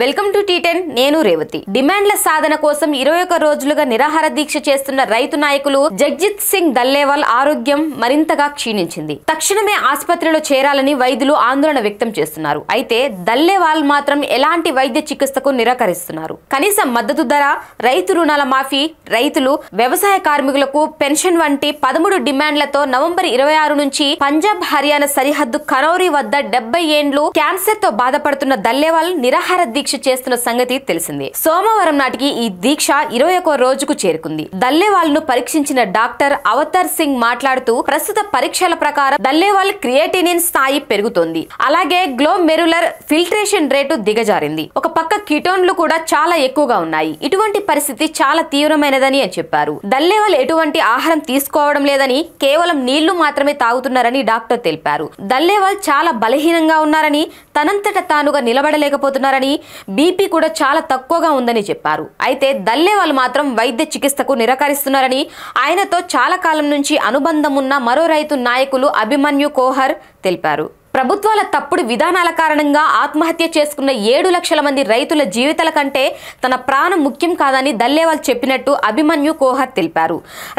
Welcome to టీ10 నేను రేవతి. డిమాండ్ల సాధన కోసం 21 రోజులుగా నిరాహార దీక్ష చేస్తున్న రైతు నాయకులు జగ్జిత్ సింగ్ దల్లేవాల్ ఆరోగ్యం మరింతగా క్షీణించింది. తక్షణమే ఆసుపత్రిలో చేరాలని వైద్యులు ఆందోళన వ్యక్తం చేస్తున్నారు. అయితే దల్లేవాల్ మాత్రం ఎలాంటి వైద్య చికిత్సకు నిరాకరిస్తున్నారు. కనీస మద్దతు ధర, రైతు రుణాల మాఫీ, రైతులు, వ్యవసాయ కార్మికులకు పెన్షన్ వంటి 13 డిమాండ్లతో నవంబర్ 26 నుంచి పంజాబ్, హర్యానా సరిహద్దు ఖనౌరీ వద్ద 70 ఏండ్లు క్యాన్సర్ తో బాధపడుతున్న దల్లేవాల్ నిరాహార దీక్ష చేస్తున్న సంగతి తెలిసిందే. సోమవారం నాటికి ఈ దీక్ష 21 రోజుకు చేరుకుంది. దల్లేవాల్ ను పరీక్షించిన డాక్టర్ అవతార్ సింగ్ మాట్లాడుతూ, ప్రస్తుత పరీక్షల ప్రకారం దల్లేవాల్ క్రియేటినిన్ స్థాయి పెరుగుతోంది. అలాగే గ్లోమెరులర్ ఫిల్ట్రేషన్ రేటు దిగజారింది. ఒక పక్క కీటోన్లు కూడా చాలా ఎక్కువగా ఉన్నాయి. ఇటువంటి పరిస్థితి చాలా తీవ్రమైనదని చెప్పారు. దల్లేవాల్ ఎటువంటి ఆహారం తీసుకోవడం లేదని, కేవలం నీళ్లు మాత్రమే తాగుతున్నారని డాక్టర్ తెలిపారు. దల్లేవాల్ చాలా బలహీనంగా ఉన్నారని, తనంతట తానుగా నిలబడలేకపోతున్నారని, బీపీ కూడా చాలా తక్కువగా ఉందని చెప్పారు. అయితే దల్లేవాల్ మాత్రం వైద్య చికిత్సకు నిరాకరిస్తున్నారని, ఆయనతో చాలా కాలం నుంచి అనుబంధం ఉన్న మరో రైతు నాయకులు అభిమన్యు కోహర్ తెలిపారు. ప్రభుత్వాల తప్పుడు విధానాల కారణంగా ఆత్మహత్య చేసుకున్న 7 లక్షల మంది రైతుల జీవితాల కంటే తన ప్రాణం ముఖ్యం కాదని దల్లేవాల్ చెప్పినట్టు అభిమన్యు కోహర్ తెలిపారు.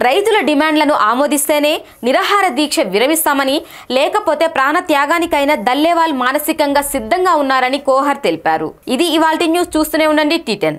రైతుల డిమాండ్లను ఆమోదిస్తేనే నిరాహార దీక్ష విరమిస్తామని, లేకపోతే ప్రాణ త్యాగానికైనా దల్లేవాల్ మానసికంగా సిద్ధంగా ఉన్నారని కోహర్ తెలిపారు. ఇది ఇవాల్టి న్యూస్. చూస్తూనే ఉండండి టీ10.